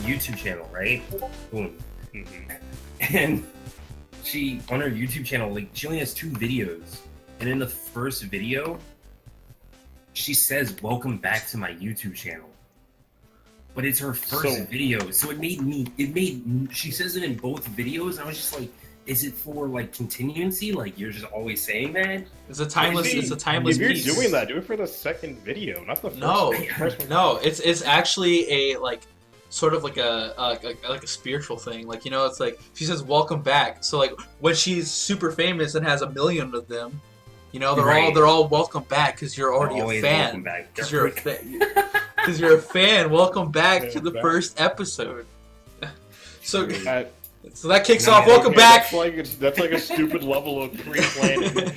YouTube channel, right? Boom. Mm-hmm. And she, on her YouTube channel, like, she only has 2 videos. And in the first video, she says, "Welcome back to my YouTube channel." But it's her first video, so she says it in both videos, and I was just like, is it for, like, continuancy? Like, you're just always saying that? It's a timeless If you're piece. doing that, do it for the second video, not the first one. No, it's actually a, like, sort of like a spiritual thing. Like, you know, it's like, she says, "Welcome back." So, like, when she's super famous and has 1 million of them, you know, they're all welcome back because you're already a fan. Because you're a fan. Because you're a fan. Welcome back to the first episode. So that kicks off. Welcome back. That's like a stupid level of pre-planning.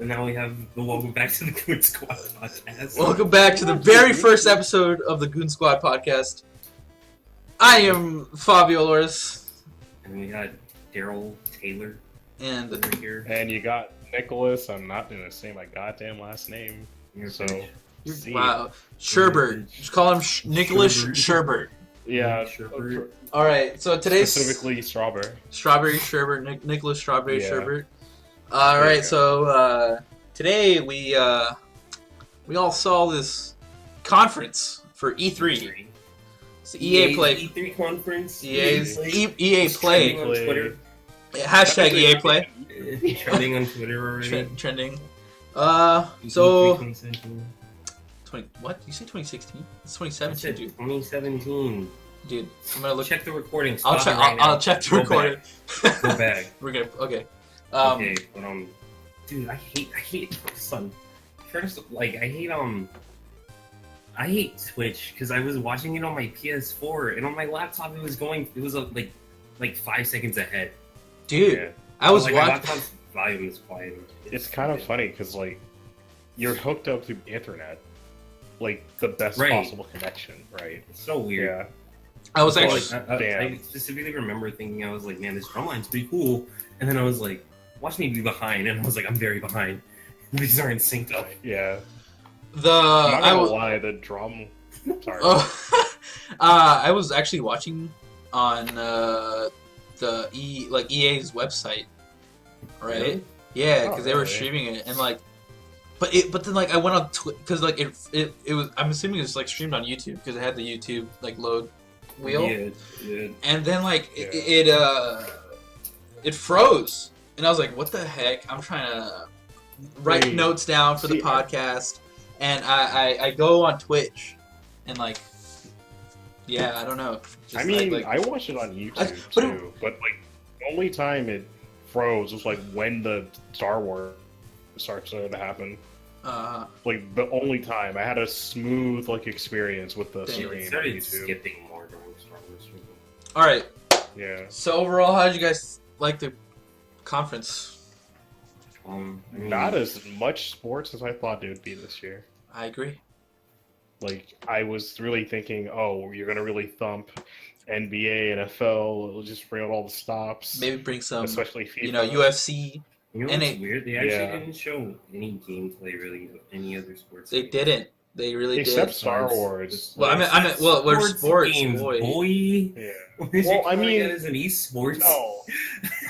And now we have the Welcome Back to the Goon Squad podcast. Welcome back to the very first episode of the Goon Squad podcast. I am Fabio Loris. And we got Darryl Taylor. And over here. And you got Nicholas. I'm not going to say my goddamn last name. So, wow. Sherbert. Just call him Nicholas Sherbert. Yeah. All right. So today's specifically Strawberry. Strawberry Sherbert. Nicholas Strawberry Sherbert. All right. So today we all saw this conference for E3. It's the EA Play. E3 conference. EA Play. On Twitter. Hashtag EA Play. Trending on Twitter already. Trending. What? You say 2016? It's 2017, dude. 2017. Dude, I'm gonna look. Check the recording. I'll check the recording. Go back. We're gonna. Okay. Okay, but dude, I hate son. First, like, I hate Twitch because I was watching it on my PS4 and on my laptop it was like 5 seconds ahead. Dude, I was watching. My laptop's volume is quiet. It's kind of funny because, like, you're hooked up to the internet, like the best possible connection, right? It's so weird. Yeah. I was actually. I specifically remember thinking, I was like, man, this drum line's pretty cool, and then I was like, watch me be behind, and I was like, I'm very behind. These aren't synced up. Yeah. I'm not gonna lie, the drum. Sorry. I was actually watching on the EA's website, right? Really? Yeah, because they were streaming it, and like, but then like I went on because like it was, I'm assuming it's like streamed on YouTube because it had the YouTube like load wheel. Yeah. And then like it froze, and I was like, what the heck? I'm trying to write notes down for the podcast, and I go on Twitch, and like, yeah, I don't know. Just I mean, I watched it on YouTube too, but like the only time it froze was like when the Star Wars started to happen. Like the only time I had a smooth like experience with the stream on YouTube. Skipping more during Star Wars. All right. Yeah. So overall, how did you guys like the conference? Not as much sports as I thought it would be this year. I agree. Like, I was really thinking, oh, you're going to really thump NBA, NFL, it'll just bring out all the stops. Maybe bring some, especially FIFA. You know, UFC. You know what's weird? They actually didn't show any gameplay, really, of any other sports. They didn't. They really Except did. Star Wars. Well, I mean, we're sports games, boy. Yeah. Well, I mean, that as an esports. No.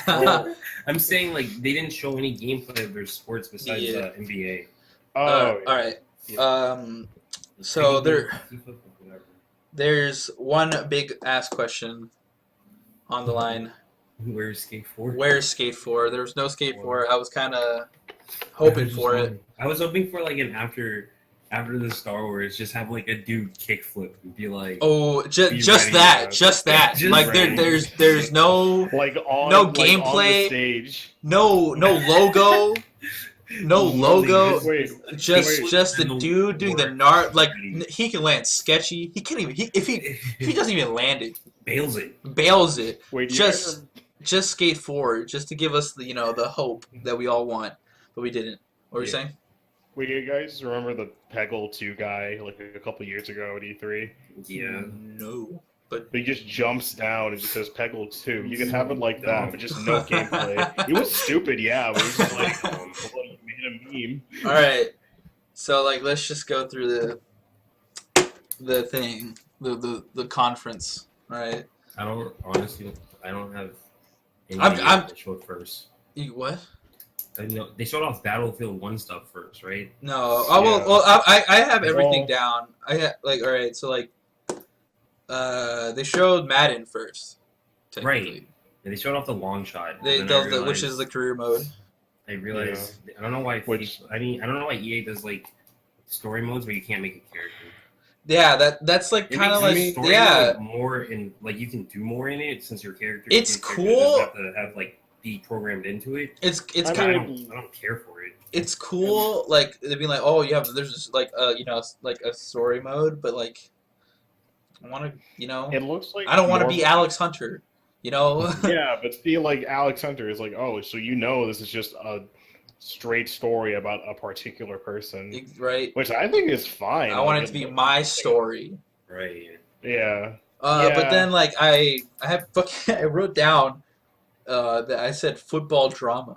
Well, I'm saying, like, they didn't show any gameplay of their sports besides NBA. All right. Yeah. So there's one big ass question on the line. Where's Skate 4? Where's Skate 4? There was no Skate 4. I was kind of hoping for it. I was hoping for like an after the Star Wars, just have like a dude kickflip and be like, oh, just that. Like there's no like on, no like gameplay, on the stage. no logo. No logo, just the no dude doing the like he can land sketchy. He can't even if he doesn't even land it, bails it. Wait, just Skate 4, just to give us the the hope that we all want, but we didn't. What were you saying? Wait, you guys remember the Peggle 2 guy like a couple years ago at E3? Yeah. No. But he just jumps down and just says Peggle 2. You can have it like that, but just no gameplay. It was stupid, yeah. But it was just like, you made a meme. All right. So, like, let's just go through the thing. the conference, right? I don't have any I'm idea what they showed first. What? I know they showed off Battlefield 1 stuff first, right? No. Oh well. I have everything down. I have all right. So they showed Madden first. Right. And they showed off the long shot. Which is the career mode. I realized I don't know why. I don't know why EA does story modes where you can't make a character. Yeah, that's kind of more in you can do more in it since your character. It's cool. Have to have be programmed into it. It's I don't care for it. It's cool. They'd be like, oh, there's just a story mode, but I want to It looks like I don't want to be Alex Hunter. Yeah, but see, Alex Hunter is oh, so this is just a straight story about a particular person, right? Which I think is fine. I want it to be my story, right? Yeah. But then I wrote down that I said football drama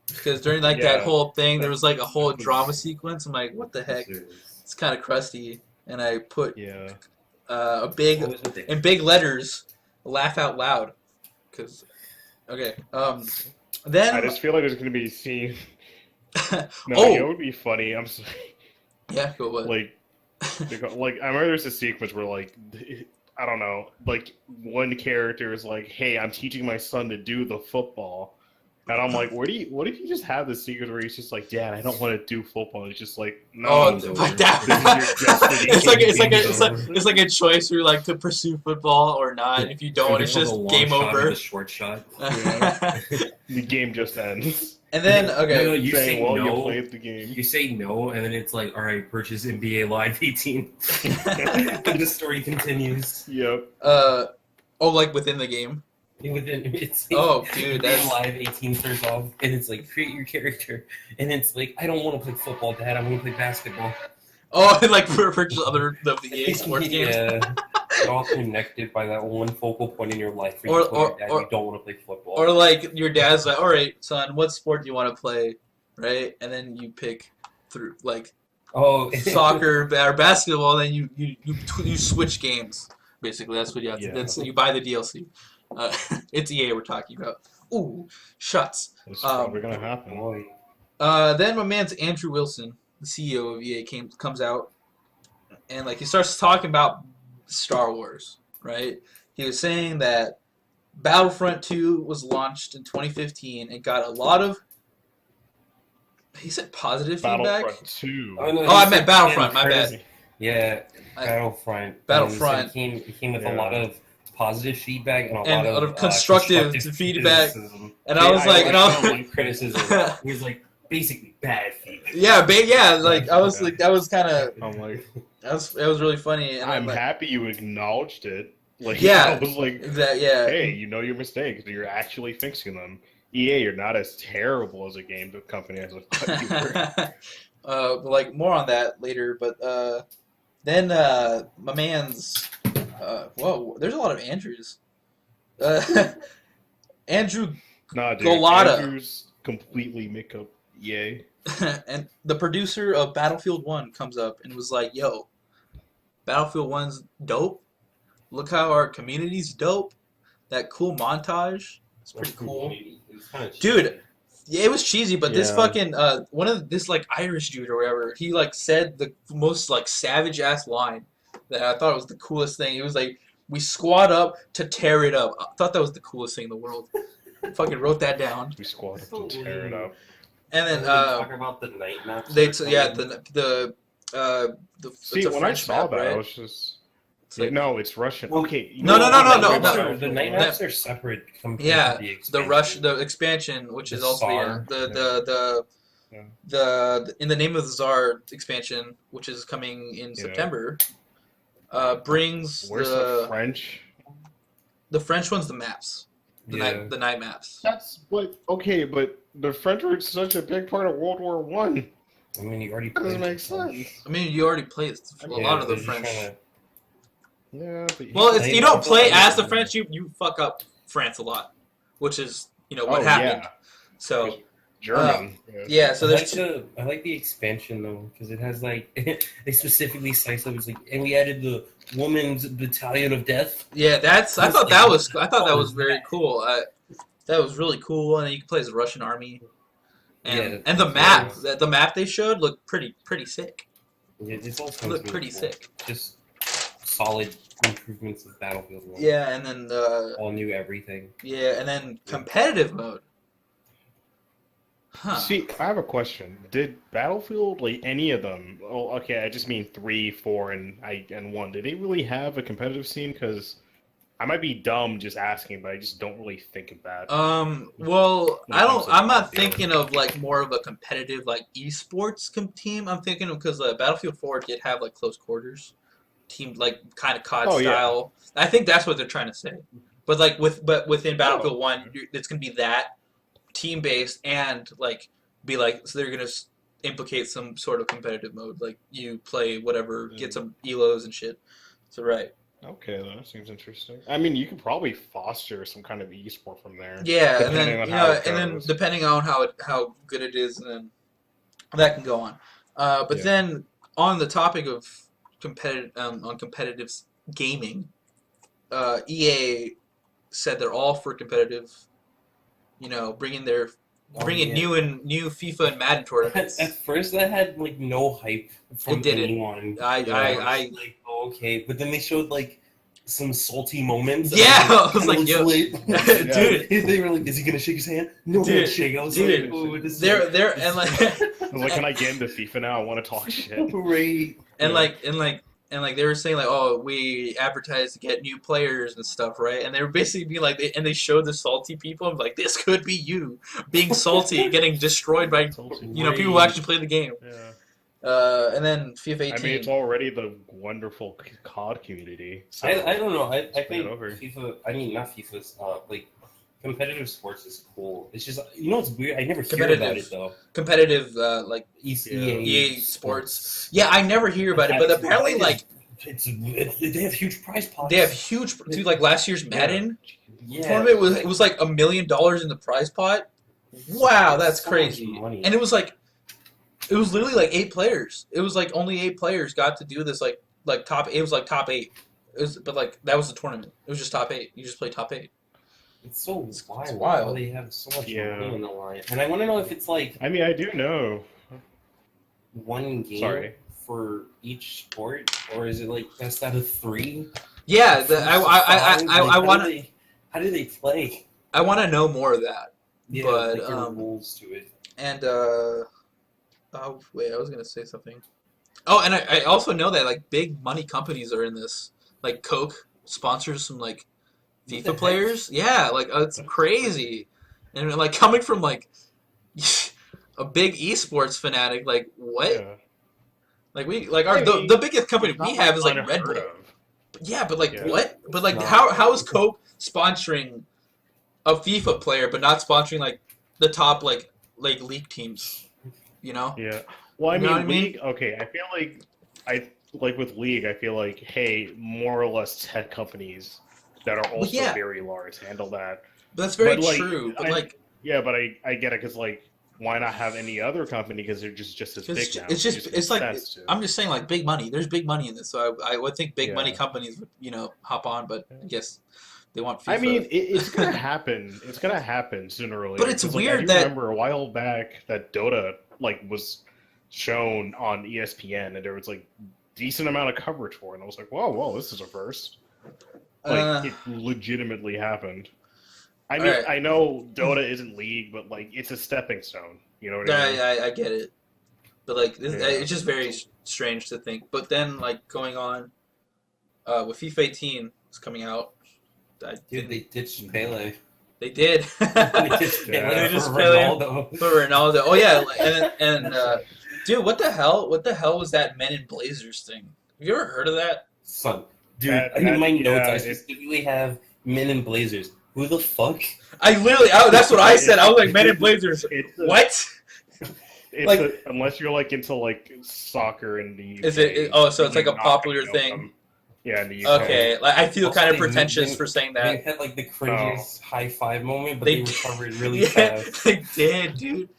because during that whole thing there was a whole drama sequence. I'm like, what the heck? It's kind of crusty, and I put a big in big letters. Laugh out loud, because then I just feel like there's gonna be a scene. It would be funny. I'm sorry. Yeah, go ahead. I remember there's a sequence where I don't know, one character is hey, I'm teaching my son to do the football. And I'm like, what if you just have this secret where he's just Dad, I don't want to do football. And he's just no. It's like a choice where to pursue football or not. And if you don't, it's just game over. Short shot. The game just ends. And then no, you say no. You played the game. You say no, and then it's all right, purchase NBA Live 18. And the story continues. Yep. Within the game. Dude, that's Live 18 starts off, and it's create your character, and it's I don't want to play football, Dad. I want to play basketball. Oh, purchase other of the EA sports games. Yeah, you're all connected by that one focal point in your life. Where you don't want to play football. Or your dad's all right, son, what sport do you want to play, right? And then you pick through soccer or basketball. Then you switch games. Basically, that's what you have to. That's you buy the DLC. It's EA we're talking about. Ooh, shuts. It's probably gonna happen. Then my man's Andrew Wilson, the CEO of EA, comes out, and he starts talking about Star Wars. Right? He was saying that Battlefront 2 was launched in 2015 and got a lot of. He said positive feedback. Battlefront 2. I meant Battlefront. My bad. Yeah, Battlefront. It came with a lot of positive feedback and a lot of constructive feedback. And I was criticism. It was basically bad feedback. I was that was kind of. It was really funny. And I'm happy you acknowledged it. I was hey, you know your mistakes, but you're actually fixing them. EA, you're not as terrible as a game company as I thought you were. More on that later, but then my man's. Whoa, there's a lot of Andrews. Andrew Golota. Andrew's completely make up EA. And the producer of Battlefield 1 comes up and was like, yo, Battlefield 1's dope. Look how our community's dope. That cool montage. It's pretty cool. Dude, yeah, it was cheesy, but this fucking this Irish dude or whatever, he said the most savage ass line that I thought was the coolest thing. It was we squad up to tear it up. I thought that was the coolest thing in the world. Fucking wrote that down. We squad up to tear it up. And then talking about the night maps. See, when I saw that, I was just. No, it's Russian. Okay. No. The night maps are separate. Yeah, the expansion, which is also the In the Name of the Tsar expansion, which is coming in September, brings the French. The French one's the maps, the night maps. That's but the French were such a big part of World War One. I mean, you already. Doesn't make sense. I mean, you already played a lot of the French. Yeah. Well, you don't play as the French. You fuck up France a lot, which is what happened. Yeah. So German. Yeah, so there's I like the expansion though, because it has like they specifically sliced up. It's like, and we added the woman's battalion of death. Yeah, I thought that was very cool. That was really cool, and you can play as the Russian army. And the map they showed looked pretty sick. Yeah, it's all looked pretty sick. Just solid improvements of Battlefield 1. Yeah, and then all new everything. Yeah, and then competitive mode. Huh. See, I have a question. Did Battlefield, like any of them? Oh, okay, I just mean 3, 4, and 1. Did they really have a competitive scene? Because I might be dumb just asking, but I just don't really think of that. Well, I'm not thinking of like more of a competitive like esports team. I'm thinking of because Battlefield 4 did have like close quarters team, like kind of COD style. Yeah. I think that's what they're trying to say. But like within Battlefield 1, it's gonna be that team based and like be like, so they're gonna implicate some sort of competitive mode, like you play whatever, get some elos and shit. So right. Okay, that seems interesting. I mean, you could probably foster some kind of esport from there. Yeah, and then depending on how good it is, and then that can go on. But then on the topic of competitive gaming, EA said they're all for competitive. Bringing new FIFA and Madden tournaments. At first, that had like no hype from anyone. I like, okay, but then they showed like some salty moments. Yeah, I was like, yo, dude, they were like, is he gonna shake his hand? No, dude, shake. I was like, oh, they're and like, can I get into FIFA now? I want to talk shit. Right. And like they were saying like, oh, we advertise to get new players and stuff, right? And they were basically being like, they showed the salty people. I'm like, this could be you being salty, getting destroyed by people who actually play the game. Yeah. And then FIFA 18. I mean, it's already the wonderful COD community. So I don't know. I think FIFA. I mean, not FIFA's. Like competitive sports is cool. It's just it's weird. I never hear about it though. Competitive like EA Sports. Yeah, I never hear about it, but apparently like they have huge prize pots. They have huge. Dude, like last year's Madden tournament was like $1 million in the prize pot. Wow, that's crazy. And it was literally like 8 players. It was like only 8 players got to do this like top. It was like top 8. But like that was the tournament. It was just top 8. You just play top 8. It's so wild. They have so much money in the line, and I want to know if it's like. I mean, I do know. One game for each sport, or is it like best out of 3? Yeah, I want to. How do they play? I want to know more of that. Yeah, but rules to it. And oh wait, I was gonna say something. Oh, and I also know that like big money companies are in this. Like Coke sponsors some like FIFA players. Yeah, like it's crazy. And like coming from like a big esports fanatic, like what? Yeah. Like the biggest company we have is like Red Bull. Yeah, but like what? But like how is Coke sponsoring a FIFA player but not sponsoring like the top like league teams? Yeah. Well, I mean, League. Okay, I feel like with League, I feel like more or less tech companies that are also very large handle that. But that's very true. But I get it because like, why not have any other company? Because they're just as big now. It's like I'm just saying like big money. There's big money in this, so I would think big money companies would hop on, but I guess they want FIFA. I mean, it's gonna happen. It's gonna happen sooner or later. But it's weird that I remember a while back that Dota was shown on ESPN, and there was like decent amount of coverage for it, and I was like, whoa, this is a first. It legitimately happened. I mean, I know Dota isn't League, but like it's a stepping stone. You know what I mean? I get it, but like it's just very strange to think. But then like going on with FIFA 18 is coming out. They ditched Pele. They did. They ditched Pele for Ronaldo. For Ronaldo. Oh yeah, and dude, what the hell? What the hell was that Men in Blazers thing? Have you ever heard of that? Son, dude, in my notes I specifically have Men in Blazers. Who the fuck? That's what I said. I was like, Men in Blazers. What? Unless you're like into like soccer in the UK. Is it? Oh, so it's like a popular thing. Yeah, in the UK. Okay, like I feel kind of pretentious for saying that. They had like the cringiest high five moment, but they recovered really fast. They did, dude.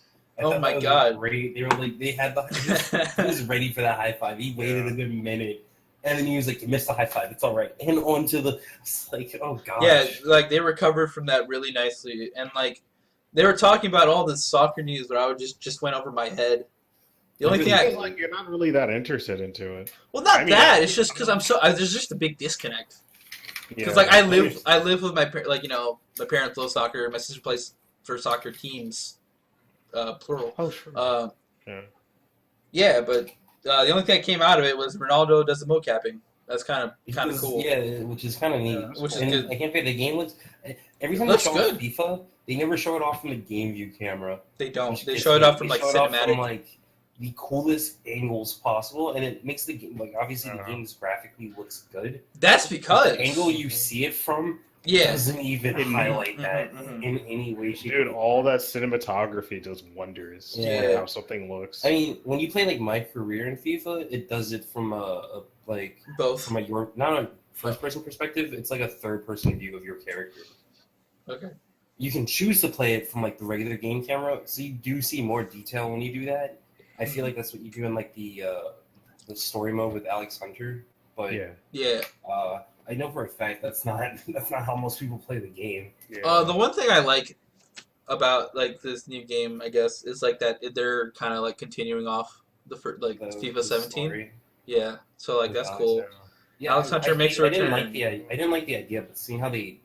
Oh my god! Great. They were like, they had he was ready for that high five. He waited a good minute, and then he was like, "You missed the high five. It's all right." And on to the, it's like, oh gosh. Yeah, like they recovered from that really nicely, and like they were talking about all this soccer news, but I would just went over my head. The only thing like you're not really that interested into it. Well, not that. It's just because there's just a big disconnect. Because like I live with my like my parents love soccer. My sister plays for soccer teams, plural. Oh sure. Yeah, but the only thing that came out of it was Ronaldo does the mocapping. That's kind of cool. Yeah, which is kind of neat. Which is good. I can't say the game looks. Every time they show off FIFA, they never show it off from the game view camera. They don't. They show it off from like cinematic. From, like, the coolest angles possible, and it makes the game like obviously the game graphically looks good. That's because the angle you see it from doesn't even highlight that in any way, shape. Dude, all that cinematography does wonders. Yeah, how something looks. I mean, when you play like My Career in FIFA, it does it from both from not a first person perspective. It's like a third person view of your character. Okay. You can choose to play it from like the regular game camera, so you do see more detail when you do that. I feel like that's what you do in like the story mode with Alex Hunter, but I know for a fact that's not how most people play the game. Yeah. The one thing I like about like this new game, I guess, is like that they're kind of like continuing off the FIFA 17. Yeah, so like that's cool. Yeah, Alex Hunter makes a return. I didn't like the idea, but seeing how they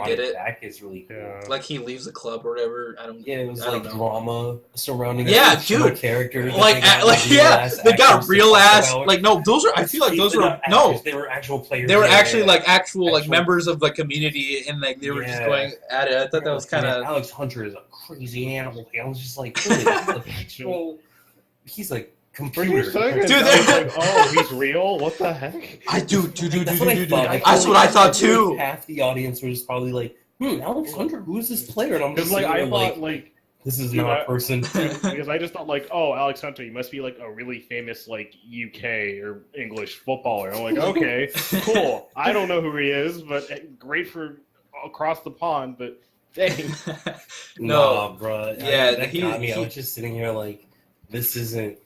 did it back is really cool. Yeah. Like he leaves the club or whatever. It was like drama surrounding. Dude, characters. They got real ass. Like no, those are. I feel like those were no. They were actual players. They were actually like actual like members of the community, and like they were just going at it. I thought that was kind of. Alex Hunter is a crazy animal. I was just like, he's like. Computer. Dude, like, oh, he's real? What the heck? Dude. That's what I thought too. Half the audience was probably like, Alex Hunter, who is this player? And I'm just like, I thought, like, this is not a person. Because I just thought, like, oh, Alex Hunter, you must be, like, a really famous, like, UK or English footballer. I'm like, okay, cool. I don't know who he is, but great for across the pond, but dang. No, bro. Yeah, that got me. I was just sitting here like, this isn't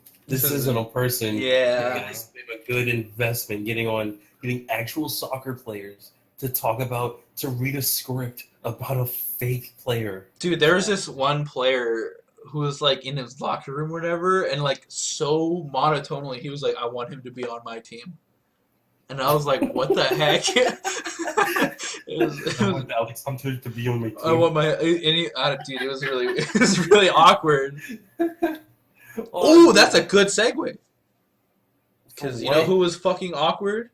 a person. Yeah. It's a good investment getting actual soccer players to read a script about a fake player. Dude, there was this one player who was like in his locker room or whatever, and like so monotonely, he was like, I want him to be on my team. And I was like, what the heck? I want Alex Hunter to be on my team. I want dude, it was really awkward. Oh, that's a good segue. Because you know who was fucking awkward?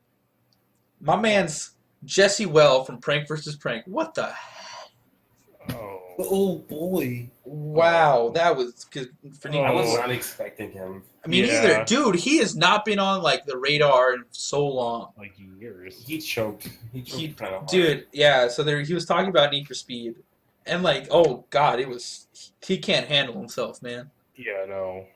My man's Jesse Well from Prank vs. Prank. What the heck? Oh boy! Wow, that was good for me. I was not expecting him. I mean, either, dude. He has not been on like the radar in so long, like years. He choked. He kind of hard. Dude. Yeah. So he was talking about Need for Speed, and like, oh god, he can't handle himself, man. Yeah, no.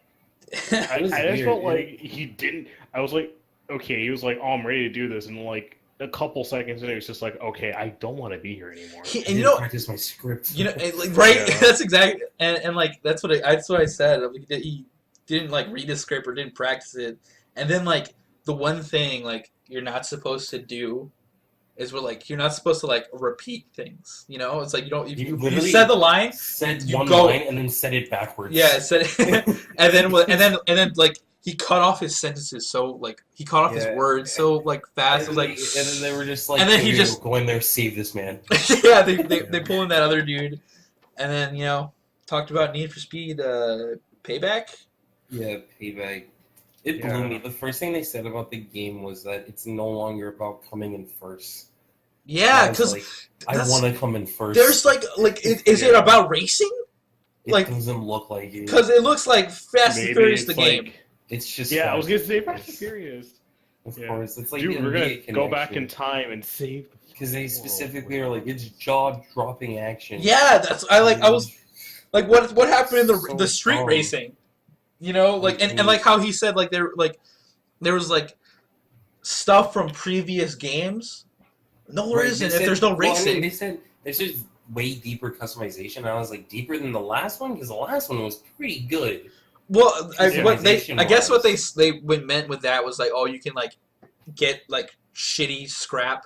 I just felt like he didn't. I was like, okay, he was like, oh, I'm ready to do this, and like a couple seconds in, it was just like, okay, I don't want to be here anymore. And you know, practice my script. You know, like, right? Yeah. That's exactly, and like that's what I said. He didn't like read the script or didn't practice it, and then like the one thing like you're not supposed to do is where like you're not supposed to like repeat things. You know, it's like you don't. You said the line, line, and then said it backwards. Yeah, said it, and then like he cut off his sentences so like he cut off his words so like fast. It was like, and then they were just like, and then he just go in there, save this man. Yeah, they pull in that other dude, and then talked about Need for Speed Payback. Yeah, Payback. It blew me. The first thing they said about the game was that it's no longer about coming in first. Yeah, because like, I want to come in first. There's like is it about racing? It doesn't look like it. Because it looks like Fast and Furious the game. It's just I was gonna say Fast and Furious. Of course, it's like dude, we're gonna go back in time and save. Because they specifically are like it's jaw-dropping action. Yeah, I was like, what happened in the street racing? You know, like and like how he said like there was like stuff from previous games. No, there isn't. If there's no racing, they said there's just way deeper customization. And I was like, deeper than the last one? Because the last one was pretty good. Well, I guess what they meant with that was like, oh, you can like get like shitty scrap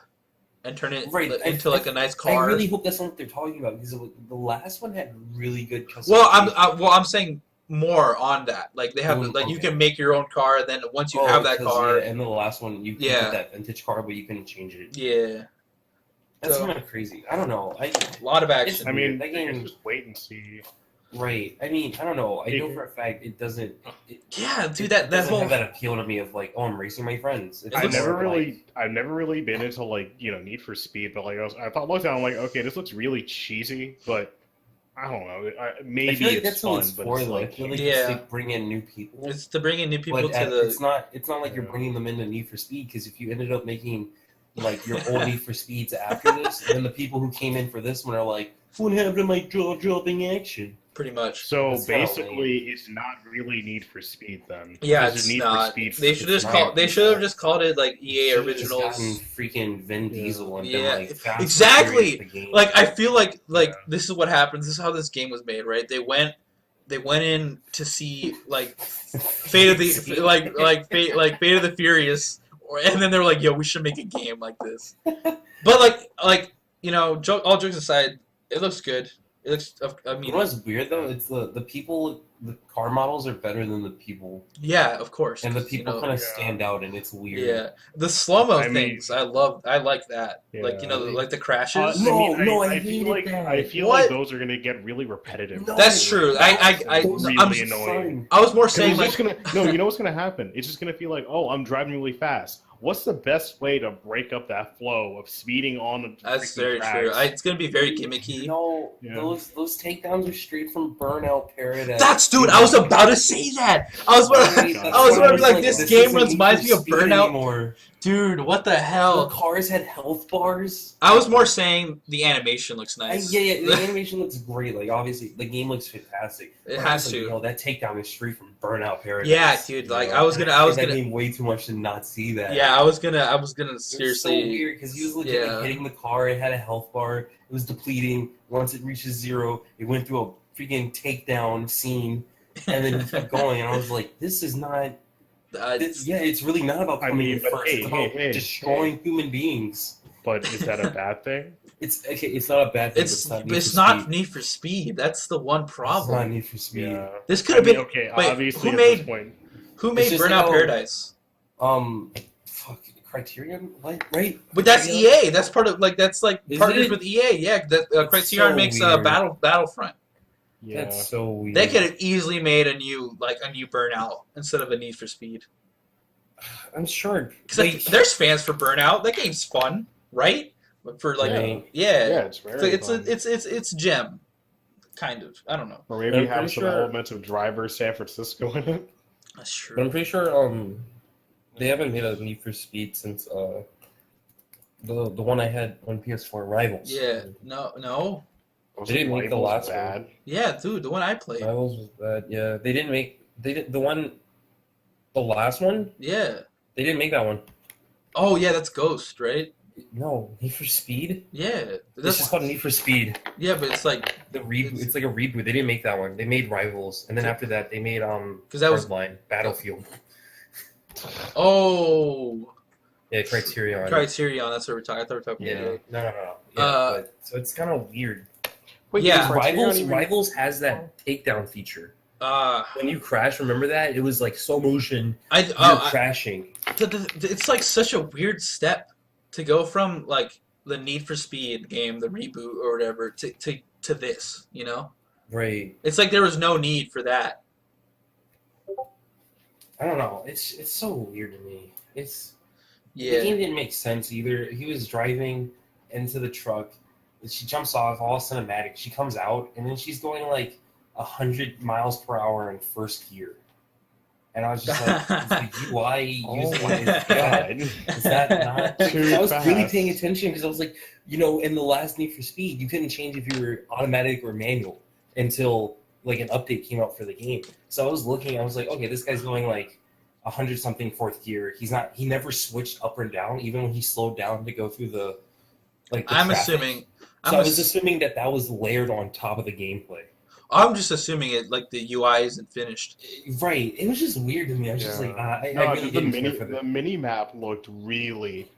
and turn it into like a nice car. I really hope that's not what they're talking about, because the last one had really good customization. Well, I'm saying more on that. Like they have you can make your own car, and then once you have that car, and then the last one you can get that vintage car, but you can change it. Yeah, that's kind of crazy. I don't know. A lot of action. I mean, that game just wait and see. Right. I mean, I don't know. I know for a fact it doesn't. Yeah, dude, that whole have that appeal to me of like, oh, I'm racing my friends. I've never really been into like Need for Speed, but like I thought looked down, I'm like, okay, this looks really cheesy, but I don't know. Maybe I feel like it's that's fun, it's but for, it's like, it's to bring in new people. It's to bring in new people but to the. It's not like you're bringing them into Need for Speed, because if you ended up making like your old Need for Speeds after this, then the people who came in for this one are like, what happened to my jaw-dropping action? Pretty much. So basically, it's not really Need for Speed then. Yeah, it's not. They should have just called it like EA Originals. Freaking Vin Diesel and been like exactly. Like I feel like this is what happens. This is how this game was made, right? They went in to see like Fate of the Fate of the Furious, and then they're like, "Yo, we should make a game like this." But like all jokes aside, it looks good. It looks. I mean, you know what's weird though? It's the people. The car models are better than the people. Yeah, of course. And the people kind of stand out, and it's weird. Yeah, the slow mo things I love. I like that. Yeah, like the crashes. I feel like those are gonna get really repetitive. No, that's true. Really annoying. I was more saying like, you know what's gonna happen? It's just gonna feel like, oh, I'm driving really fast. What's the best way to break up that flow of speeding on the That's very true. It's going to be very gimmicky. Those takedowns are straight from Burnout Paradise. Dude, I was about to say that. I was about to be like, this game reminds me of Burnout. Anymore. Dude, what the hell? The cars had health bars. I was more saying the animation looks nice. The animation looks great. Like, obviously, the game looks fantastic. It has to. That takedown is straight from Burnout Paradise. Yeah, dude. Like, I was gonna. That game way too much to not see that. Yeah, I was gonna seriously. It's so weird because he was legit hitting the car. It had a health bar. It was depleting. Once it reaches 0, it went through a freaking takedown scene, and then he kept going. And I was like, this is not. It's really not about coming in first. It's about destroying human beings. But is that a bad thing? It's not a bad thing. It's not Need for Speed. That's the one problem. It's not Need for Speed. Yeah. This could have been. Okay, wait, obviously who made Burnout Paradise? Criterion, right? But that's EA. That's part of partners with EA. Yeah, that Criterion makes Battlefront. Yeah. That's so weird. They could have easily made a new Burnout instead of a Need for Speed. I'm sure. Because there's fans for Burnout. That game's fun, right? For it's very fun. It's gem, kind of. I don't know. Or maybe have some elements of Driver San Francisco in it. That's true. But I'm pretty sure they haven't made a Need for Speed since the one I had on PS4, Rivals. Yeah. No. They didn't make the last one. Yeah, dude, the one I played. Rivals was bad. Yeah, they didn't make the last one. Yeah, they didn't make that one. Oh yeah, that's Ghost, right? No, Need for Speed. Yeah, that's just called Need for Speed. Yeah, but it's like the reboot. It's like a reboot. They didn't make that one. They made Rivals, and then after that, they made because that was Battlefield. Oh. Yeah, Criterion. That's what we're talking. I thought we were talking. Yeah. No. Yeah, so it's kind of weird. Wait, yeah, Rivals has that takedown feature. When you crash, remember that? It was like slow motion. You're crashing. It's like such a weird step to go from like the Need for Speed game, the reboot or whatever, to this, you know? Right. It's like there was no need for that. I don't know. It's so weird to me. The game didn't make sense either. He was driving into the truck. She jumps off, all cinematic. She comes out, and then she's going like 100 miles per hour in first gear. And I was just like, is the UI used is that not? I was really paying attention because I was like, in the last Need for Speed, you couldn't change if you were automatic or manual until like an update came out for the game. So I was looking, I was like, okay, this guy's going like 100 something fourth gear. He never switched up or down, even when he slowed down to go through the I'm assuming So I was assuming that was layered on top of the gameplay. I'm just assuming it like the UI isn't finished. Right. It was just weird to me. I was just like, I really didn't care for the mini map looked really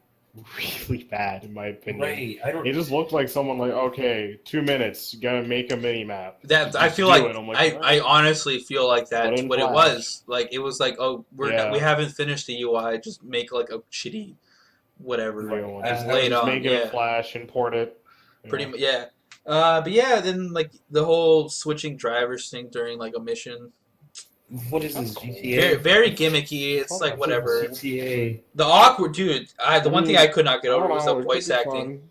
bad in my opinion. Right. It just looked like someone like, okay, 2 minutes, you gotta make a mini map. That I feel like I honestly feel like that's what it was. Like it was like, oh, we haven't finished the UI. Just make like a shitty whatever. Just lay it on. Make it a Flash, import it. Pretty much, yeah. But yeah, then like the whole switching drivers thing during like a mission. What is this, GTA? Very, very gimmicky. It's like whatever. GTA. The awkward dude. The one thing I could not get over was the voice acting.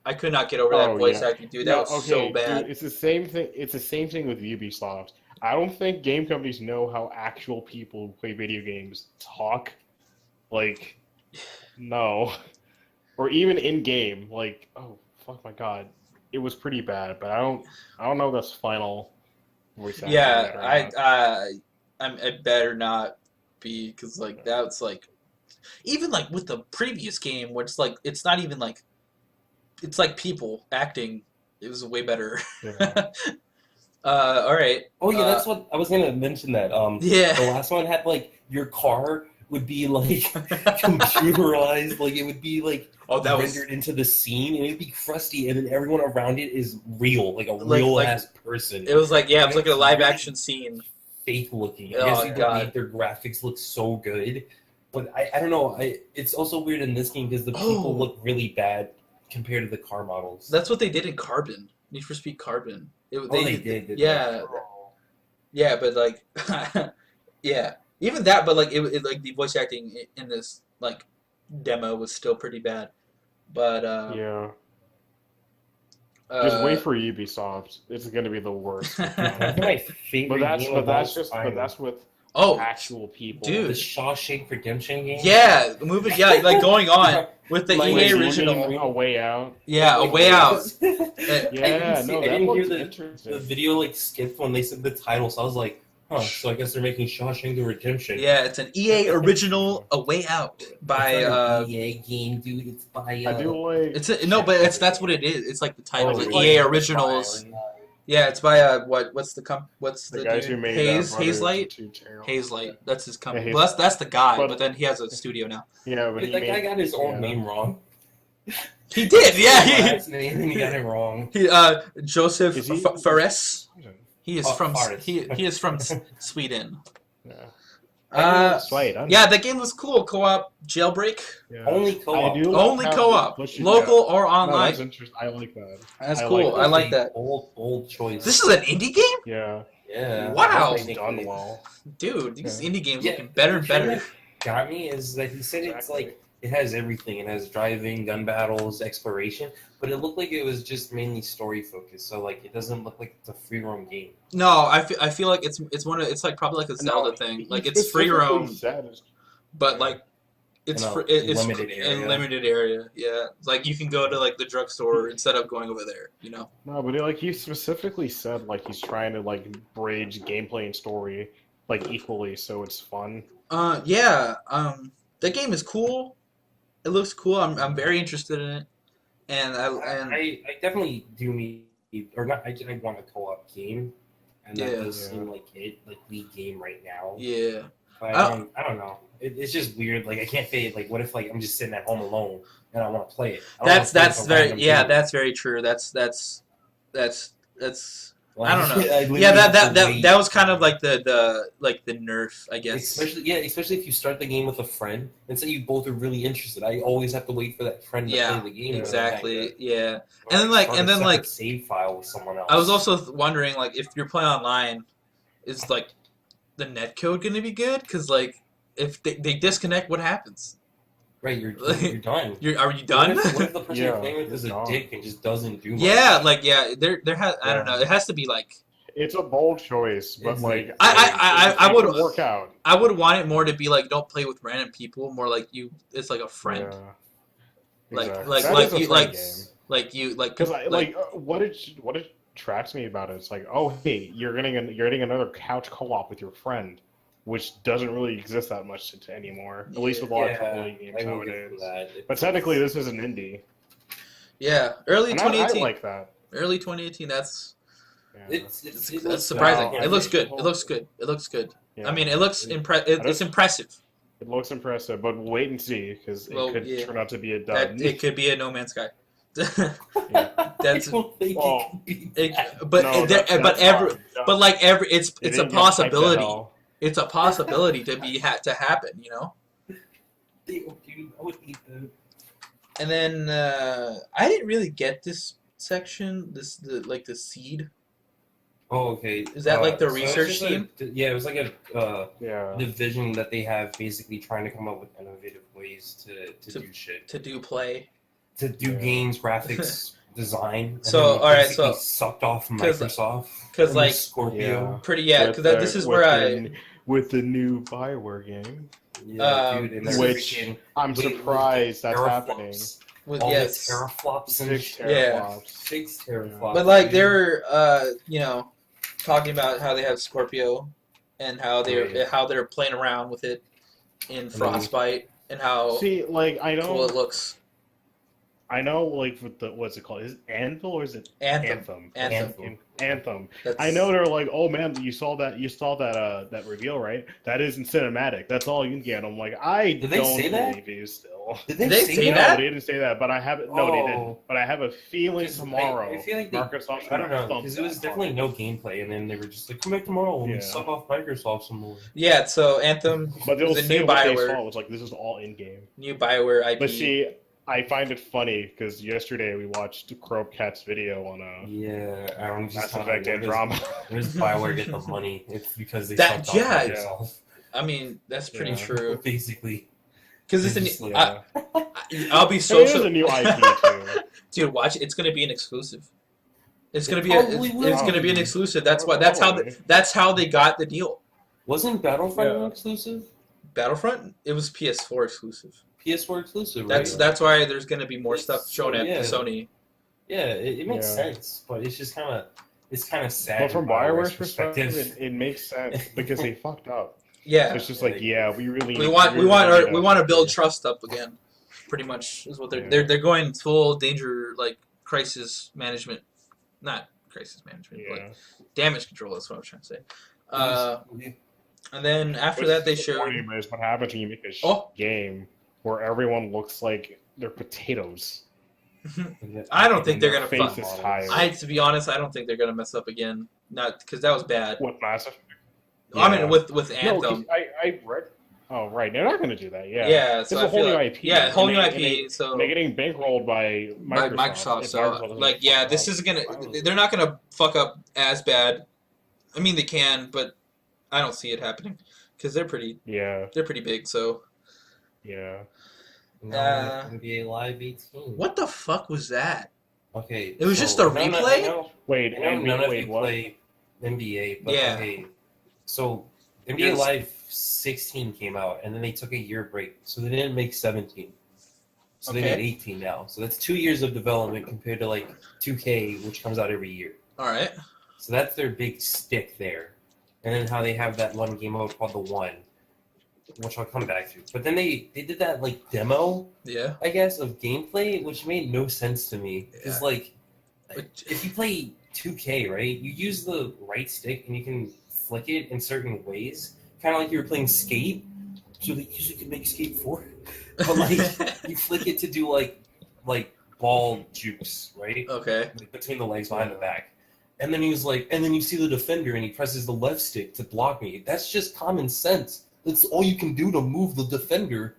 I could not get over that voice acting, dude. That was so bad. Dude, it's the same thing. It's the same thing with Ubisoft. I don't think game companies know how actual people who play video games talk. Like, no, or even in game. Like, oh fuck my god, it was pretty bad. But I don't know this final voice acting. Yeah, I better not be, because like that's like, even like with the previous game, where it's like it's not even like, it's like people acting. It was way better. Yeah. All right. Oh yeah, that's what I was gonna mention. That yeah, the last one had like your car would be like computerized, like it would be like rendered into the scene, and it'd be crusty, and then everyone around it is real, like a real ass person. It was like it was like a live action scene. Fake looking. I guess you could make their graphics look so good, but I don't know. It's also weird in this game because the people look really bad compared to the car models. That's what they did in Carbon. Need for Speed Carbon. They did. Yeah. Yeah, but like, yeah. Even that, but like it like the voice acting in this like demo was still pretty bad. But yeah. Just wait for Ubisoft. It's gonna be the worst. My favorite but that's with actual people. Dude, the Shawshank Redemption game. Yeah, moving. Yeah, like going on with the EA original. A Way Out. Yeah, A Way Out. Yeah, no, that looks interesting. The video like skipped when they said the title, so I was like, huh, so I guess they're making Shawshank the Redemption. Yeah, it's an EA original, A Way Out by an EA game, dude. It's by I do like but that's what it is. It's like the title, the EA originals. Yeah, it's by what's the guys who made Hazelight. That's his company. Yeah, well, that's the guy, but then he has a studio now. Yeah, but that guy got his own name wrong. He did, yeah. He got it wrong. Joseph Fares. He is from he is from Sweden. Yeah. Yeah, that game was cool. Co-op jailbreak. Yeah. Only co-op. Only co-op. Local or online. No, that's interesting. I like that. That's cool. I like that. Bold choice. This is an indie game? Yeah. Yeah. Wow. Done well. Dude, these indie games looking better and better. What got me is that he said it's like it has everything. It has driving, gun battles, exploration, but it looked like it was just mainly story focused. So like it doesn't look like it's a free roam game. No, I feel like it's like probably like a Zelda thing. Like it's free roam, but like it's in limited area. Yeah, it's like you can go to like the drugstore instead of going over there. You know. No, but he specifically said like he's trying to like bridge gameplay and story like equally, so it's fun. Yeah. That game is cool. It looks cool. I'm very interested in it, and I definitely do need, or not. I want a co-op game, and that does seem like lead game right now. Yeah, but I don't know. It's just weird. Like I can't say like, what if like I'm just sitting at home alone and I want to play it? That's very true. That's I don't know. Yeah, that was kind of like the nerf, I guess. Especially if you start the game with a friend and say you both are really interested. I always have to wait for that friend to play the game. Exactly. Yeah. And then like save file with someone else. I was also wondering like if you're playing online, is like the netcode going to be good? Because like if they disconnect, what happens? Right, you're done. Are you done? What if the person you're playing with is a dick and just doesn't do much? Yeah, like there has I don't know. It has to be like. It's a bold choice, but like I would work out. I would want it more to be like don't play with random people. More like it's like a friend. Yeah. What attracts me about it is like, oh hey, you're getting another couch co-op with your friend, which doesn't really exist that much anymore. At least with a lot of AAA games nowadays. But technically, this is an indie. Yeah, early And 2018. I like that. Early 2018. That's It's surprising. Yeah, It looks good. yeah. It looks good. It looks good. Yeah. I mean, it looks it's impressive. It looks impressive, but we'll wait and see because it could turn out to be a dud. That it could be a No Man's Sky. Yeah. That's I don't think it could be. It's a possibility. It's a possibility to happen, you know. Dude, I would eat that. And then I didn't really get this section. The seed. Oh, okay. Is that like the so it's research just team? Yeah, it was like a Yeah. division that they have, basically trying to come up with innovative ways to do shit, To do play. to do games, graphics, design. And So, then they all right, basically so- sucked off Microsoft Because and like Scorpio. this is where with the new Bioware game, Dude, and they're which freaking I'm with surprised that's teraflops. happening. with All yes. the teraflops and 6 shit. teraflops. 6 teraflops. But like dude. they're talking about how they have Scorpio and how they're playing around with it in Frostbite and how See, like cool it looks. I know, like with the what's it called? Is it Anvil or is it Anthem. Anthem. That's- I know they're like, oh man, you saw that that reveal, right? That isn't cinematic. That's all you can get. I'm like, I Did they don't say that? believe you still. Did they say say No, that? they didn't say that, but I haven't. No, they didn't. Oh. But I have a feeling tomorrow. I feel like Microsoft's I don't know, thump because it was that definitely no gameplay, and then they were just like, come back tomorrow and Yeah. suck off Microsoft some more. Yeah, so Anthem But they'll is a see new what they Bioware saw. It was like this is all in game. IP. But see, I find it funny because yesterday we watched Crowcat's video on Yeah, I don't just Mass Effect Andromeda. Where does Bioware get the money? It's because they That- sucked yeah. off Microsoft. I mean, that's pretty Yeah. true. Basically. Because it's It's an, just I'll be It is social. a new IP too. Dude, watch it. It's gonna be an exclusive. It's gonna It be probably will. it's gonna be an exclusive. That's why. Probably. That's how they got the deal. Wasn't Battlefront Yeah. an exclusive? Battlefront. It was PS4 exclusive. PS4 exclusive, right? That's why there's gonna be more stuff shown at Yeah. Sony. Yeah, it makes Yeah. sense, but it's just kind of sad. But from BioWare's Bioware's perspective, it makes sense because they fucked up. Yeah, It's just like, yeah, we really we want to build Yeah. trust up again. Pretty much is what Yeah. they're going full danger, like crisis management, not crisis management, but Yeah. damage control. That's what I was trying to say. And then after that they showed. Is what happens when you make a Oh. game where everyone looks like they're potatoes. I don't think they're Their gonna face fuck. is higher. To be honest, I don't think they're gonna mess up again. Not because that was bad. With Mass Effect. I mean, Yeah. with No, 'cause Anthem. I read. Oh, right. They're not going to do that. Yeah. Yeah, It's so a I whole feel new like, IP. yeah, whole And new they- IP. and they- So They're getting bankrolled by Microsoft. Microsoft. If So Microsoft doesn't like, yeah, fuck this up. is gonna. They're not gonna fuck up as bad. I mean, they can, but I don't see it happening because they're pretty Yeah. big. So Yeah. NBA Live 18. what the fuck was that? Okay. It was just a replay? Wait. I know And none of wait, you what? play NBA, but Yeah. okay. So NBA Yes. Live 16 came out, and then they took a year break, so they didn't make 17. So they Okay. made 18 now. So that's 2 years of development compared to like 2K, which comes out every year. All right. So that's their big stick there. And then how they have that one game mode called the One, which I'll come back to. But then they did that like demo, Yeah. I guess, of gameplay, which made no sense to me. Because Yeah. like, But- if you play 2K, right, you use the right stick and you can flick it in certain ways, kind of like you were playing Skate. So they usually can make Skate 4, but like you flick it to do like ball jukes, right? Okay. Like between the legs, behind the back. And then he was like, and then you see the defender and he presses the left stick to block me. That's just common sense. That's all you can do to move the defender.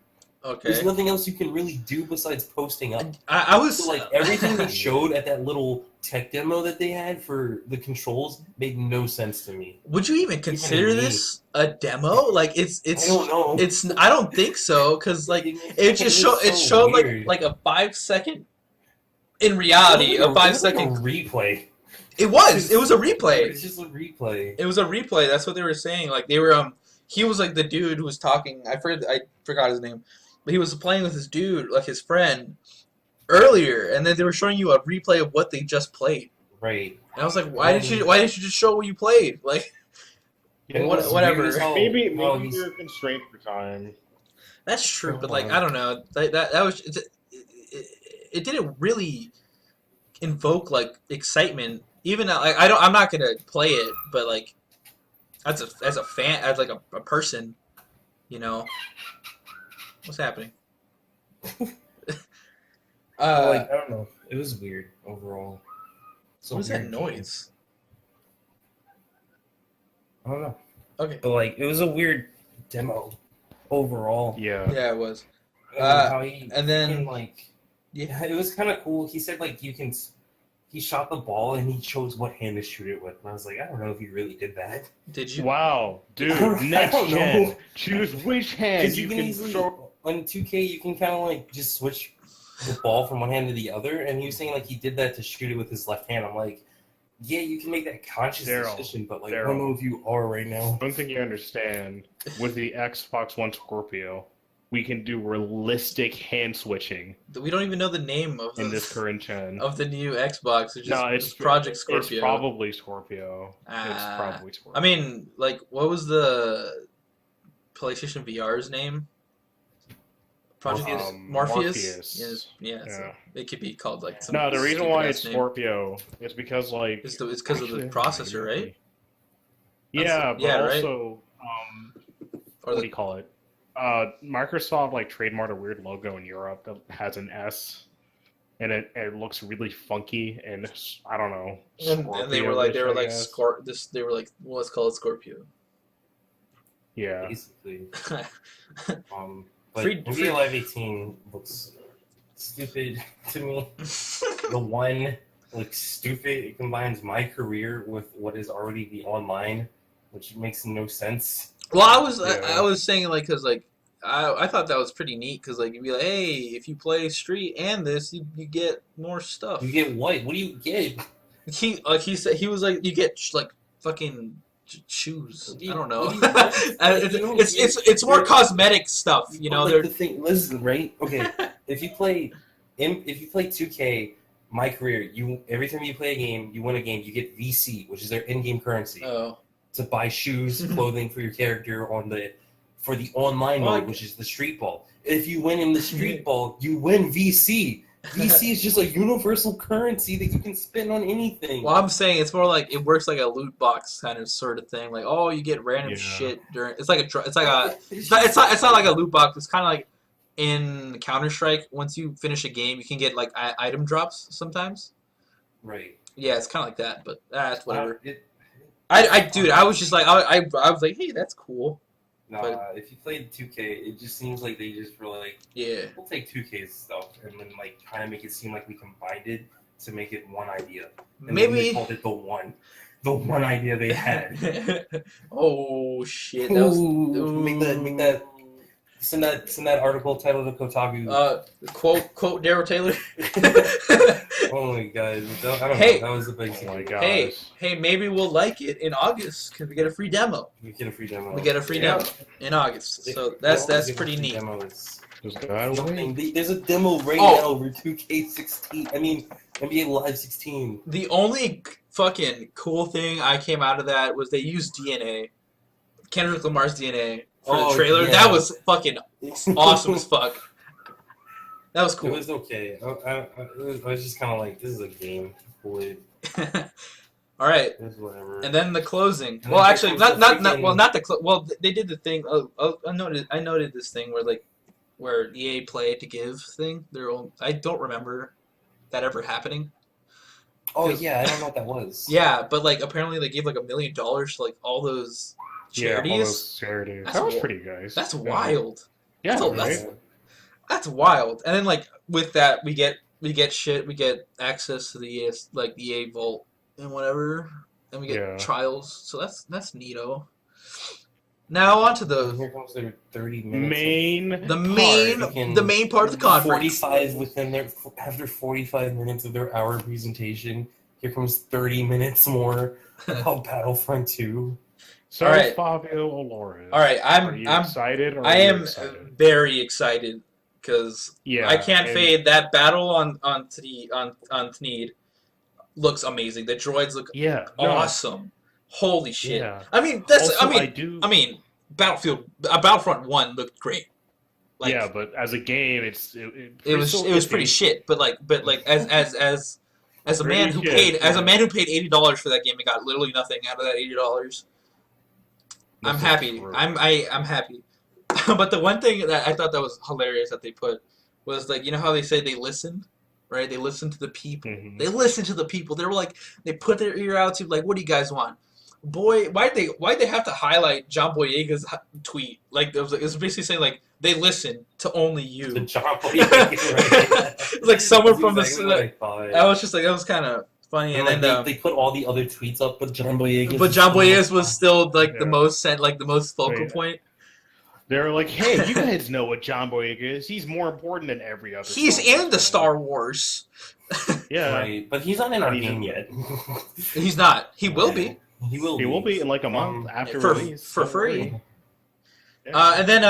There's Okay. nothing else you can really do besides posting up. I was So like everything they showed at that little tech demo that they had for the controls made no sense to me. Would you even consider me. this a demo? Like it's I don't know. it's I don't think so because like it just showed like a 5 second. In reality, a 5 second. replay. It was a replay. It's just a replay. It was a replay. That's what they were saying. Like they were he was like the dude who was talking. I forgot his name, but he was playing with his dude, like his friend, earlier, and then they were showing you a replay of what they just played. Right. And I was like, why didn't you just show what you played? Like Yeah, What- it's whatever. weird as hell Maybe how maybe he's- you're constrained for time. that's true, but like I don't know. That was it didn't really invoke like excitement. Even I'm not gonna play it, but like as a fan, as like a person, you know, what's happening? I don't know. It was weird overall. What is that noise? I don't know. Okay. But it was a weird demo overall. Yeah. Yeah, it was. And then yeah, it was kind of cool. He said he shot the ball and he chose what hand to shoot it with. And I was like, I don't know if he really did that. Did you? Wow, dude. Next gen. Choose which hand you can throw. On 2K, you can kind of just switch the ball from one hand to the other. And he was saying he did that to shoot it with his left hand. I'm like, yeah, you can make that conscious decision, but I don't know if you are right now. I don't think you understand. With the Xbox One Scorpio, we can do realistic hand switching. We don't even know the name of this current gen of the new Xbox. It's Project Scorpio. It's probably Scorpio. It's probably Scorpio. I mean, what was the PlayStation VR's name? Project Morpheus. Yeah. So it could be called the reason why it's Scorpio is because it's because of the processor, right? Yeah, but also right? What do you call it? Microsoft trademarked a weird logo in Europe that has an S, and it looks really funky, and I don't know. And they were like, well, let's call it Scorpio. Yeah. Basically. But NBA Live 18 looks stupid to me. The one looks stupid. It combines my career with what is already the online, which makes no sense. Well, I was saying because I thought that was pretty neat because you'd be like, hey, if you play Street and this, you get more stuff. You get what? What do you get? He said he was like, you get fucking shoes. I don't know. It's more cosmetic stuff, you know. The thing, listen, right? Okay, if you play 2K, my career, every time you play a game, you win a game, you get VC, which is their in-game currency. Oh. To buy shoes, clothing for your character for the online mode, which is the street ball. If you win in the street ball, you win VC. VC is just a universal currency that you can spend on anything. Well, I'm saying it's more like it works like a loot box kind of sort of thing. You get random shit during. It's not like a loot box. It's kind of like in Counter-Strike. Once you finish a game, you can get item drops sometimes. Right. Yeah, it's kind of like that, but that's whatever. I was just I was like, hey, that's cool. If you played 2K, it just seems like they just were like, yeah, we'll take 2K's stuff and then kind of make it seem like we combined it to make it one idea. And maybe they called it the one idea they had. Oh shit! Make that. Send that article titled to Kotaku. Quote Darryl Taylor. Oh my god! I don't know. That was the big thing. Oh my god! Hey, maybe we'll like it in August because we get a free demo. We get a free demo in August, so that's pretty neat. There's a demo right now for 2K16. I mean, NBA Live 16. The only fucking cool thing I came out of that was they used DNA, Kendrick Lamar's DNA. For the trailer, that was fucking awesome as fuck. That was cool. It was okay. I was just kind of like, this is a game. All right. Whatever. And then the closing. Well, actually, not the well, they did the thing. I noted this thing where EA Play to Give thing. I don't remember that ever happening. Oh yeah, I don't know what that was. Yeah, but apparently they gave $1 million to all those charities. Yeah, all those charities. That was pretty good. That's wild. Yeah, that's wild. And then with that, we get shit. We get access to the EA Vault and whatever, and we get trials. So that's neato. Now on to the here comes their 30 minutes. The main part of the conference. 45 after 45 minutes of their hour presentation. Here comes 30 minutes more about Battlefront 2. So, all right. Fabio Olores. All right, I'm excited. I am very excited because I can't fade that battle on Thneed looks amazing. The droids look awesome. Holy shit! Yeah. I mean, Battlefront 1 looked great. But as a game, it was pretty shit. But as As a man who paid $80 for that game and got literally nothing out of that $80, I'm happy. I'm happy. But the one thing that I thought that was hilarious that they put was like, you know how they say they listen, right? They listen to the people. Mm-hmm. They listen to the people. They were like, they put their ear out to like, what do you guys want? Boy, why'd they have to highlight John Boyega's tweet? Like it was basically saying like they listen to only you. The John Boyega, It's like someone from exactly the. I was just like, that was kind of funny. And then they put all the other tweets up, but John Boyega's. But John Boyega's was still like the most focal point. They were like, "Hey, you guys know what John Boyega is? He's more important than every other." He's in the Star Wars. Yeah, right, but he's not in our game yet. He's not. He will be. He will. He will be in like a month after release for free. Yeah. And then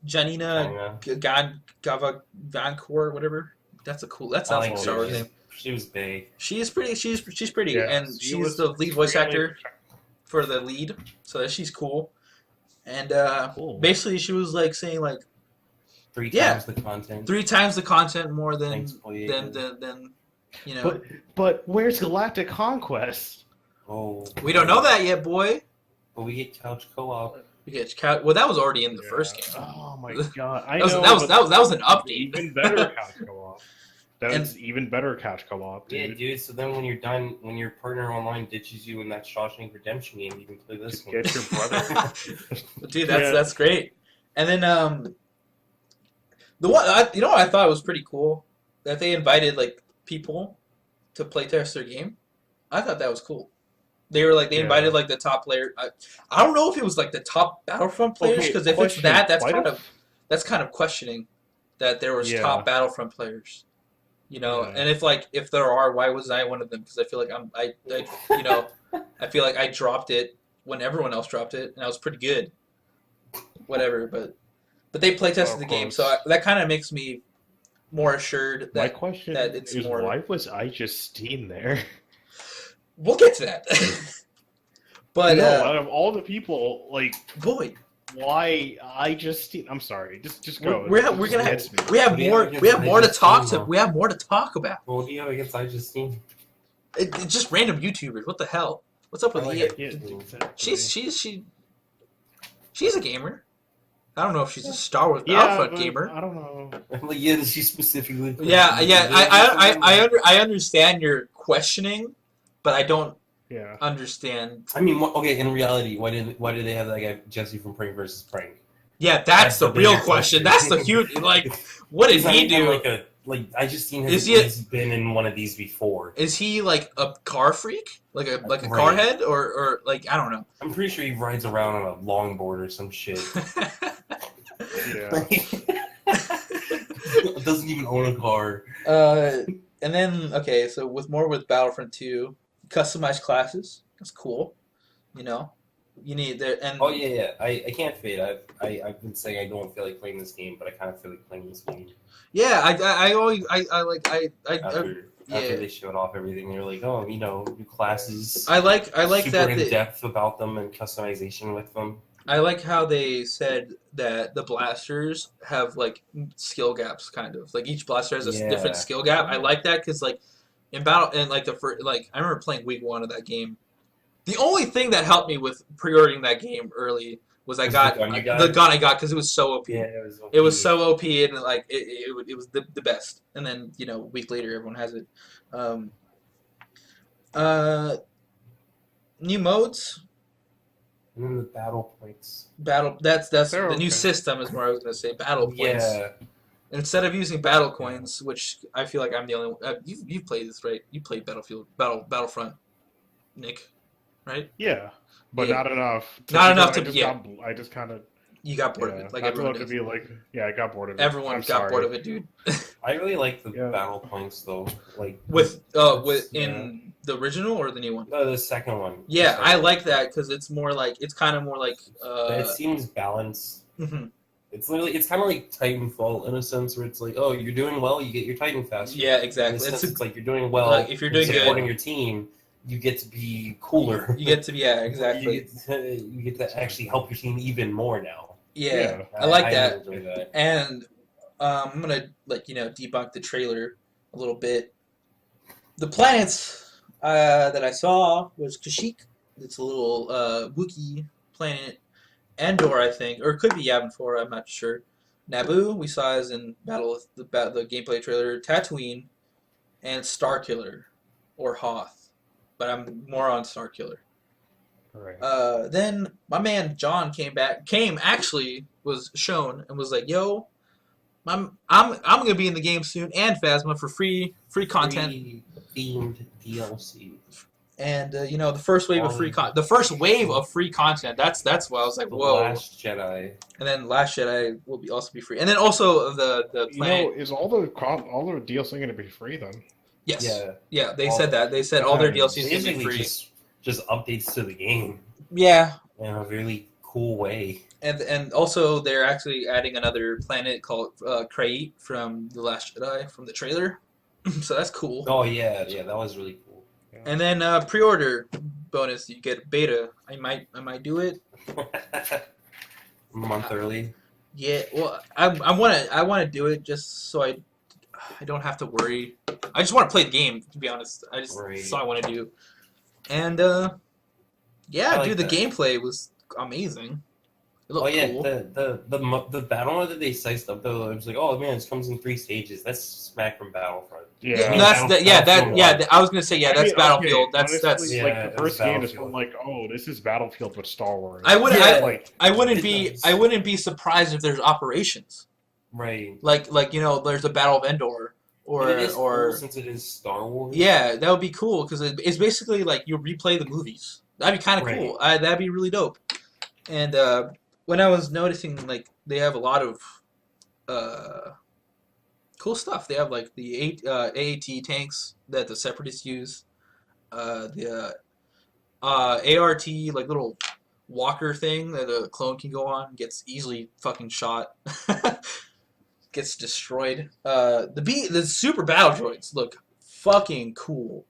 Janina Gavankor, whatever. That sounds like a Star Wars name. She was big. She's pretty. She's pretty, Yeah, and she's the lead voice actor for the lead, so she's cool. And basically, she was like saying like 3 times the content. 3 times the content more than you know. But where's Galactic Conquest? Oh, we don't know that yet, boy. But we get couch co-op. Well, that was already in the first game. Oh my god! That was an update. Even better couch co-op. That's even better couch co-op, dude. Yeah, dude. So then when you're done, when your partner online ditches you in that Shawshank Redemption game, you can play this one. Get your brother. Dude, that's great. And then the one you know what I thought was pretty cool, that they invited like people to play test their game. I thought that was cool. They were like, they invited like the top player. I don't know if it was like the top Battlefront players, because if it's that's kind of questioning that there was top Battlefront players. You know, and if there are, why was I one of them? Because I feel like I feel like I dropped it when everyone else dropped it, and I was pretty good. Whatever, but they play tested the game, so that kind of makes me more assured that my question that it's is more. Why was I just Steam there? We'll get to that. But no, out of all the people, like, boy, why I just? I'm sorry. Just go. We have more to talk to. We have more to talk about. Well, what do you have against I Just Steam? It's just random YouTubers. What the hell? What's up with She's a gamer. I don't know if she's a Star Wars Battlefront gamer. I don't know. Yeah, she specifically. Yeah. I understand your questioning, but I don't. Yeah. Understand. I mean, okay. In reality, why did they have that guy Jesse from Prank versus Prank? Yeah, that's the real question. That's the huge. Like, what did he do? I just seen him. He's been in one of these before. Is he like a car freak, like a car head, or like I don't know? I'm pretty sure he rides around on a longboard or some shit. Yeah. Doesn't even own a car. And then so with Battlefront 2. Customized classes. That's cool. You know, you need there. And oh yeah. I can't fade. I've been saying I don't feel like playing this game, but I kind of feel like playing this game. Yeah, after they showed off everything, they're like, oh, you know, new classes. I like super that in depth about them and customization with them. I like how they said that the blasters have like skill gaps, kind of like each blaster has a different skill gap. I like that because like. In battle, and like I remember playing week 1 of that game. The only thing that helped me with pre-ordering that game early was the gun I got because it was so OP. Yeah, it was so OP, and like it was the best. And then a week later, everyone has it. New modes. And then the battle points. That's the new system is what I was gonna say. Battle points. Yeah. Instead of using battle coins, which I feel like I'm the only one. You've played this, right? You played Battlefront, Nick, right? Yeah, but not enough. I just kind of. You got bored of it, like everyone did. I got bored of it. Everyone got bored of it, dude. I really like the battle points though, like in the original or the new one. No, the second one. Yeah, I like that because it's kind of more like. It seems balanced. Mm-hmm. It's kind of like Titanfall in a sense where it's like, oh, you're doing well, you get your Titan faster. Yeah, exactly. It's like you're doing well. Like if you're doing supporting good, your team, you get to be cooler. You get to be exactly. you get to actually help your team even more now. Yeah. I like that. Enjoy that. And I'm gonna debunk the trailer a little bit. The planets that I saw was Kashyyyk. It's a little Wookiee planet. Endor, I think, or it could be Yavin 4. I'm not sure. Naboo, we saw as in the gameplay trailer. Tatooine, and Starkiller, or Hoth, but I'm more on Starkiller. Right. Then my man John was shown and was like, "Yo, I'm gonna be in the game soon and Phasma for free content, Free themed DLC." And the first wave of free content. That's why I was like, whoa. Last Jedi. And then Last Jedi will also be free. And then also the planet. Is all the DLC going to be free then? Yes. Yeah. They said that. They said all their DLC is going to be free. Just updates to the game. Yeah. In a really cool way. And also they're actually adding another planet called Krayt from the Last Jedi from the trailer. So that's cool. Oh yeah, that was really cool. And then pre-order bonus, you get beta. I might do it. A month early. Yeah, well, I want to do it just so I don't have to worry. I just want to play the game, to be honest. That's all I want to do. And the gameplay was amazing. It looked cool. The battle mode that they sized up though, it was like, oh man, it comes in 3 stages. That's smack from Battlefront. I was gonna say that's Battlefield. Honestly, that's like the first game is like, oh, this is Battlefield with Star Wars. I wouldn't be surprised if there's operations. Right. Like there's a Battle of Endor or cool since it is Star Wars. Yeah, that would be cool because it's basically like you replay the movies. That'd be kind of cool. That'd be really dope. And when I was noticing, like, they have a lot of cool stuff. They have like the AAT tanks that the Separatists use, the ART like little walker thing that a clone can go on, gets easily fucking shot, gets destroyed. The super battle droids look fucking cool.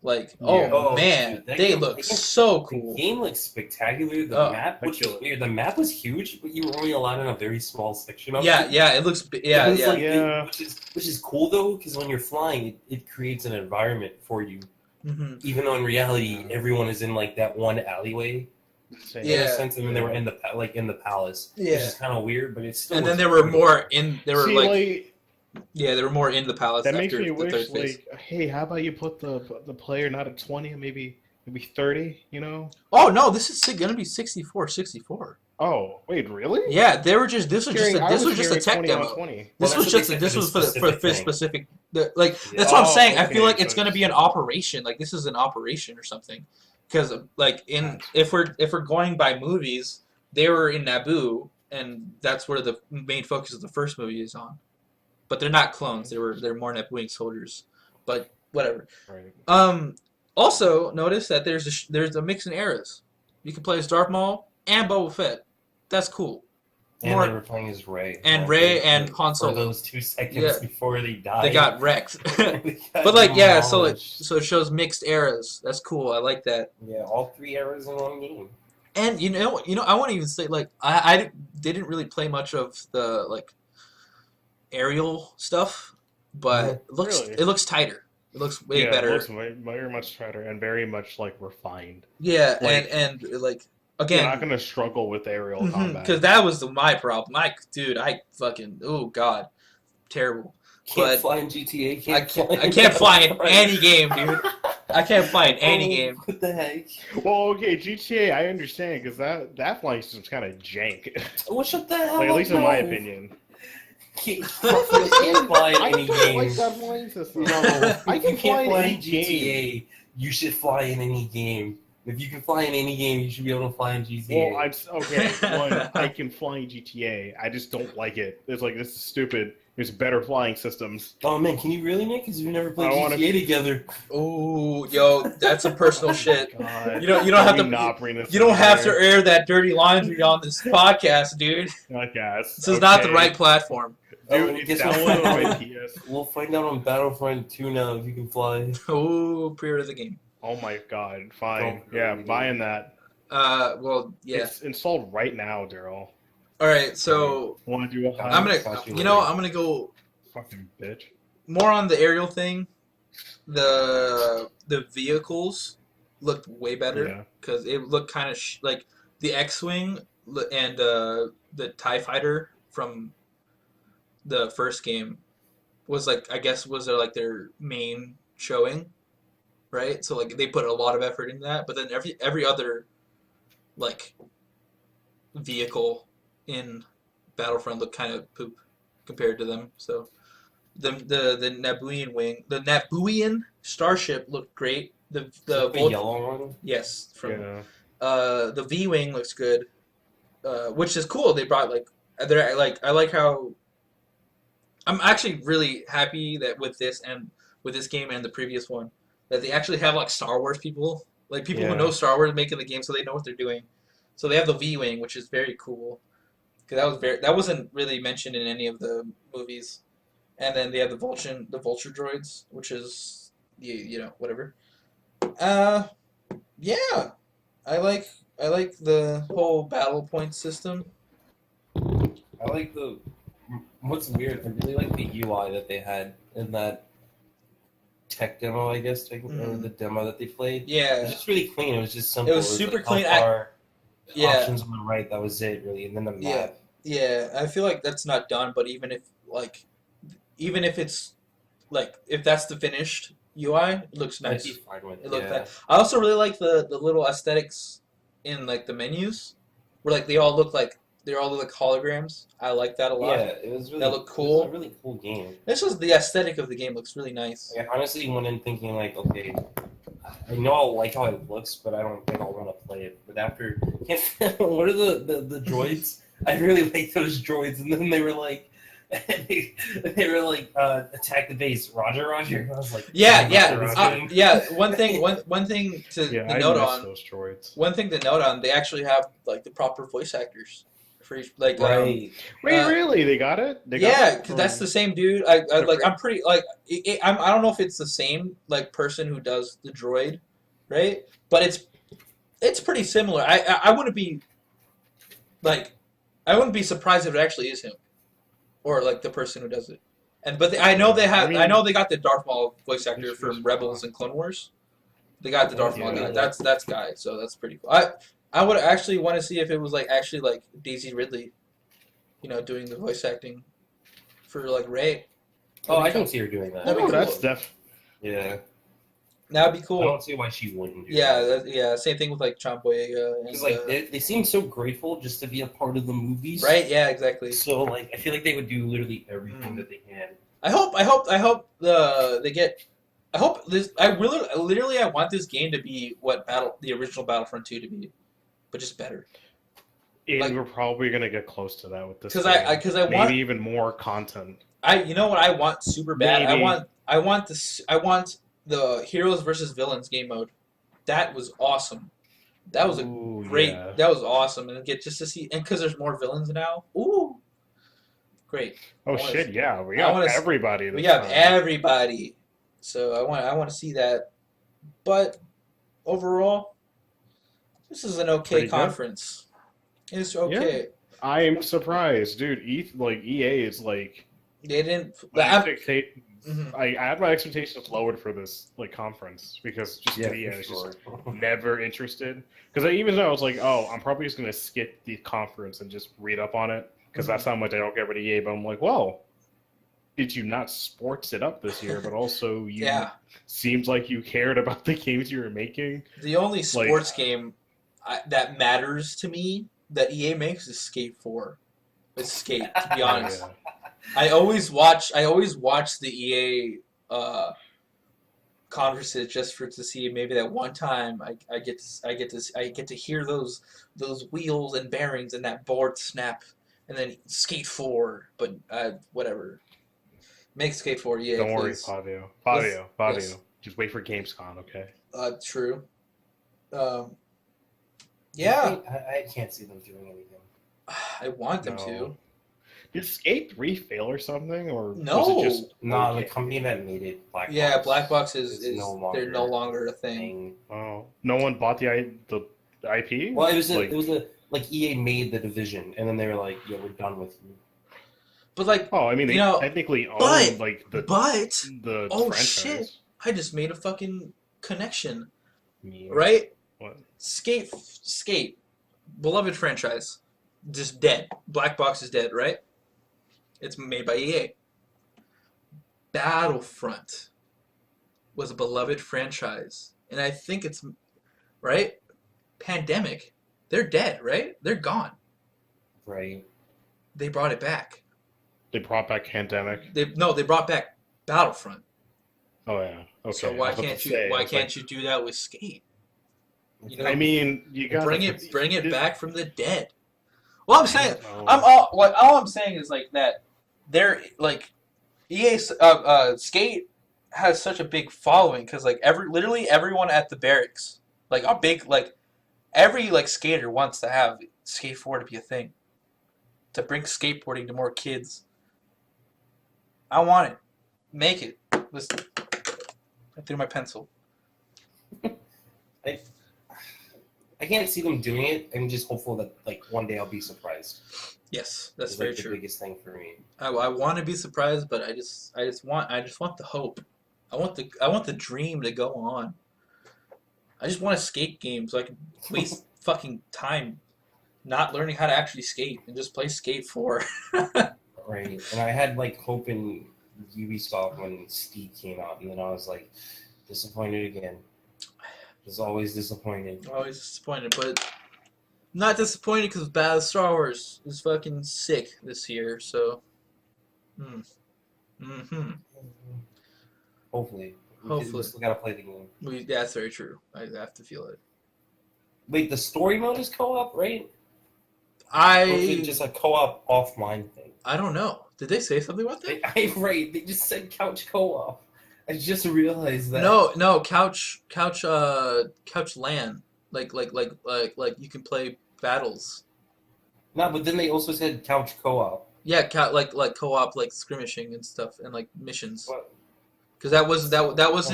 Like, man, dude, they look so cool. The game looks spectacular. The map, which is weird. The map was huge, but you were only allowed in a very small section of it. It looks, which is cool though, because when you're flying, it creates an environment for you. Mm-hmm. Even though in reality, everyone is in like that one alleyway. In a sense, and then they were in the palace, which is kind of weird, but it's still. And then there were more in. There were they were more in the palace. That makes me wish, like, hey, how about you put the player not at 20, maybe 30, you know? Oh, no, this is going to be 64. Oh, wait, really? Yeah, this was just a tech demo. This was for the specific, that's what I'm saying. I feel like it's going to be an operation. Like, this is an operation or something. Because, like, if we're going by movies, they were in Naboo, and that's where the main focus of the first movie is on. But they're not clones. They're more Nabooian soldiers. But whatever. Right. Also, notice that there's a mix in eras. You can play as Darth Maul and Boba Fett. That's cool. And they were playing as Rey. And Rey and Han Solo. For those 2 seconds before they died. They got wrecked. But so it shows mixed eras. That's cool. I like that. Yeah, all 3 eras in one game. And I want to even say, like, I didn't really play much of the like aerial stuff, but it looks tighter. It looks way better. It looks very much tighter and very much like refined. Yeah, and like again, you're not gonna struggle with aerial combat because that was my problem. I fucking terrible. Can't fly in GTA. I can't fly in any game, dude. I can't fly in any game. What the heck? Well, okay, GTA, I understand because that flying system's kind of jank. What the hell? Like, at least in my opinion. You can't fly in any game. Like that flying system. No, I can fly in any GTA. game. You should fly in any game. If you can fly in any game, you should be able to fly in GTA. Well, I can fly in GTA. I just don't like it. It's like, this is stupid. There's better flying systems. Oh man, can you really, Nick? Because we've never played GTA together. Oh, yo, that's some personal shit. God. You don't have to air that dirty laundry on this podcast, dude. I guess. This is not the right platform. Dude, We'll find out on Battlefront 2 now if you can fly. Oh, pre-order the game. Oh my god, fine. I'm buying that. Well, yeah. It's installed right now, Darryl. All right, so want to do I'm gonna go fucking bitch more on the aerial thing. the vehicles looked way better because it looked kind of like the X-wing and the TIE fighter from the first game was like, I guess, was their like their main showing, right? So like they put a lot of effort into that, but then every other like vehicle in Battlefront looked kind of poop compared to them. So the Nabooian starship looked great. The yellow one. Yes, from the V-wing looks good, which is cool. They brought like I like how. I'm actually really happy that with this game and the previous one, that they actually have like Star Wars people, like people who know Star Wars making the game, so they know what they're doing. So they have the V-wing, which is very cool, because that wasn't really mentioned in any of the movies. And then they have the vulture droids, which is whatever. Yeah, I like the whole battle point system. I like what's weird, I really like the UI that they had in that tech demo, I guess, or the demo that they played. Yeah. It was just really clean. It was just simple. It was super clean. Options on the right, that was it, really. And then the map. Yeah, I feel like that's not done, but even if it's, like, if that's the finished UI, it looks nice. I'd be fine with it. Nice. I also really like the little aesthetics in, like, the menus, where, like, they all look like holograms. I like that a lot. Yeah, it was really. That looked cool. It was a really cool game. This was the aesthetic of the game. Looks really nice. I honestly went in thinking like, okay, I know I'll like how it looks, but I don't think I'll want to play it. But after, what are the droids? I really like those droids, and then they were like, attack the base, Roger. And I was like, One thing to note on those droids. One thing to note on, they actually have like the proper voice actors for each, like right. Wait, really? They got it? Because that's the same dude. I'm pretty like I don't know if it's the same like person who does the droid, right? But it's pretty similar. I wouldn't be surprised if it actually is him. Or like the person who does it, I know they got the Darth Maul voice actor from Rebels and Clone Wars. They got the Darth Maul guy. That's guy. So that's pretty cool. I would actually want to see if it was like actually like Daisy Ridley, doing the voice acting for like Rey. I can see her doing that. That'd be cool. That's yeah. That'd be cool. I don't see why she wouldn't do that. Same thing with like John Boyega. Because they seem so grateful just to be a part of the movies. Right? Yeah, exactly. So like, I feel like they would do literally everything that they can. I hope they get. I hope this. I want this game to be what the original Battlefront 2 to be, but just better. We're probably gonna get close to that with this. Because I want maybe even more content. You know what I want super bad. Maybe. I want the heroes versus villains game mode. That was awesome. That was great. Yeah. That was awesome, and get just to see, and because there's more villains now. Ooh, great. Oh shit! Yeah, we got everybody. We have everybody. So I want to see that. But overall, this is an okay pretty conference. Good. It's okay. Yeah. I am surprised, dude. EA is like they didn't. I had my expectations lowered for this conference because EA is just never interested. Because even though I was like, I'm probably just gonna skip the conference and just read up on it because that's how much I don't get with EA. But I'm like, well, did you not sports it up this year? But also, seems like you cared about the games you were making. The only sports game that matters to me that EA makes is Skate 4. It's Skate, to be honest. Yeah. I always watch the EA conferences just to see maybe that one time I get to hear those wheels and bearings and that board snap and then Skate 4, but whatever. Make Skate 4, yeah. Don't worry, Favio. Yes. Just wait for Gamescom, okay? True. I can't see them doing anything. I want them to. Did Skate 3 fail or something, or no? Was it just the company that made it, Black Box. Yeah, Black Box is they're no longer a thing. Oh, no one bought the IP. Well, it was EA made the division, and then they were like, "Yeah, we're done with you." But they technically own the oh franchise. Shit! I just made a fucking connection. Yeah. Right? What? Skate. Beloved franchise. Just dead. Black Box is dead, right? It's made by EA. Battlefront was a beloved franchise. And I think it's, right? Pandemic. They're dead, right? They're gone. Right. They brought it back. They brought back Pandemic? They brought back Battlefront. Oh, yeah. Okay. So why can't you do that with Skate? You know, I mean, you got bring it back from the dead. Well, I'm saying, all I'm saying is like that. They're like EA Skate has such a big following because like literally everyone at the barracks, like a big every skater wants to have Skate 4 to be a thing, to bring skateboarding to more kids. I want it. Make it. Listen, I threw my pencil. I can't see them doing it. I'm just hopeful that one day I'll be surprised. Yes, that's very the true. Biggest thing for me. I want to be surprised, but I just want the hope. I want the dream to go on. I just want a skate game so I can waste fucking time not learning how to actually skate and just play Skate 4. Right, and I had hope in Ubisoft when Steep came out, and then I was disappointed again. Was always disappointed. Always disappointed, but not disappointed because Bad Star Wars is fucking sick this year. So, Hopefully, we still gotta play the game. That's very true. I have to feel it. Wait, the story mode is co-op, right? Or is it just a co-op offline thing? I don't know. Did they say something about that? Right, they just said couch co-op. I just realized that. No, couch LAN. Like you can play battles. No, but then they also said couch co-op. Yeah, co-op skirmishing and stuff and missions. Because that wasn't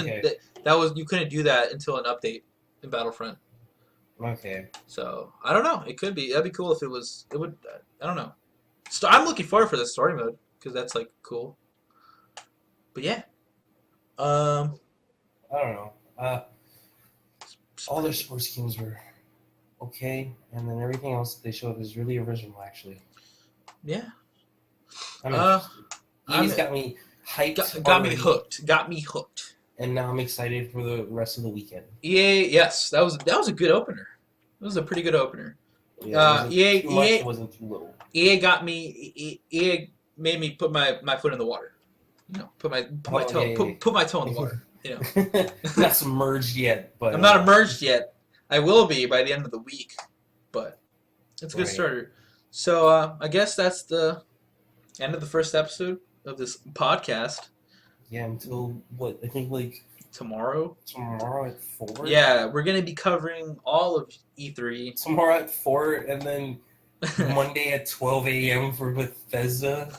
okay. that was you couldn't do that until an update in Battlefront. Okay. So I don't know. It could be. That'd be cool if it was. It would. I don't know. I'm looking forward for the story mode because that's cool. But yeah. I don't know. All their sports games were okay, and then everything else they showed is really original, actually. Yeah. He's got me hyped. Got me hooked. Got me hooked. And now I'm excited for the rest of the weekend. EA, yes, that was a good opener. It was a pretty good opener. Yeah, EA wasn't too little. EA got me. EA made me put my foot in the water. Put my toe in the water. Not submerged yet, but I'm not immersed yet. I will be by the end of the week, but it's a good starter. So I guess that's the end of the first episode of this podcast. Yeah, until what I think tomorrow. Tomorrow at 4. Yeah, we're gonna be covering all of E3 tomorrow at 4, and then Monday at 12 a.m. for Bethesda.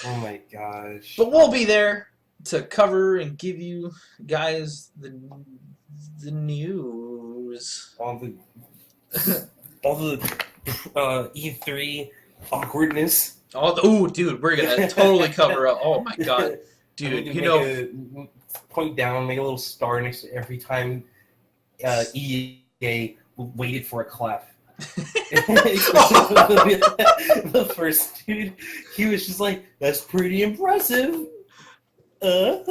Oh my gosh! But we'll be there to cover and give you guys the news. All the E3 awkwardness. Dude, we're gonna totally cover up. Oh my god, dude, point down, make a little star next to every time EA waited for a clap. The first dude, he was just that's pretty impressive. No,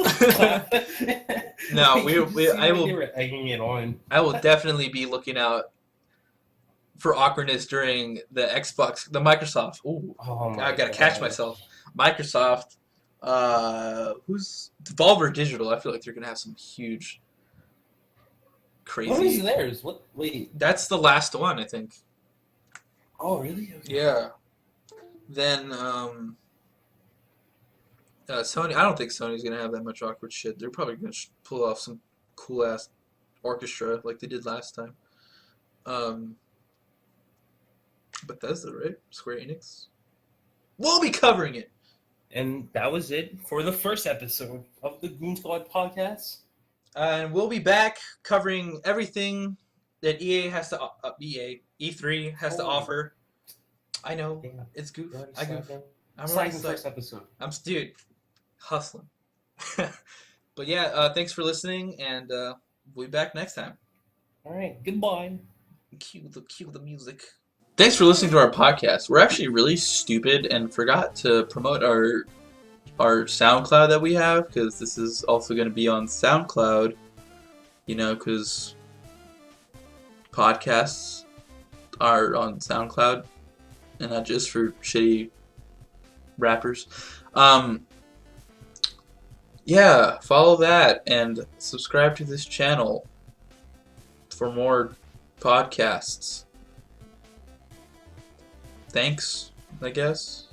I will. They were egging it on. I will definitely be looking out for awkwardness during the Microsoft. Ooh, I gotta catch myself. Microsoft, who's Devolver Digital? I feel like they're gonna have some huge, crazy. What is theirs? What? Wait, that's the last one, I think. Oh, really? Okay. Yeah. Then Sony. I don't think Sony's gonna have that much awkward shit. They're probably gonna pull off some cool ass orchestra like they did last time. Bethesda, right? Square Enix. We'll be covering it. And that was it for the first episode of the Goon Squad podcast. And we'll be back covering everything that EA has to E3 has to offer. I know it's goof. I goof. I'm right. First episode. I'm dude hustling. But yeah, thanks for listening, and we'll be back next time. All right, goodbye. Cue the music. Thanks for listening to our podcast. We're actually really stupid and forgot to promote our SoundCloud that we have, because this is also going to be on SoundCloud. You know, because podcasts are on SoundCloud, and not just for shitty rappers. Yeah, follow that and subscribe to this channel for more podcasts. Thanks, I guess.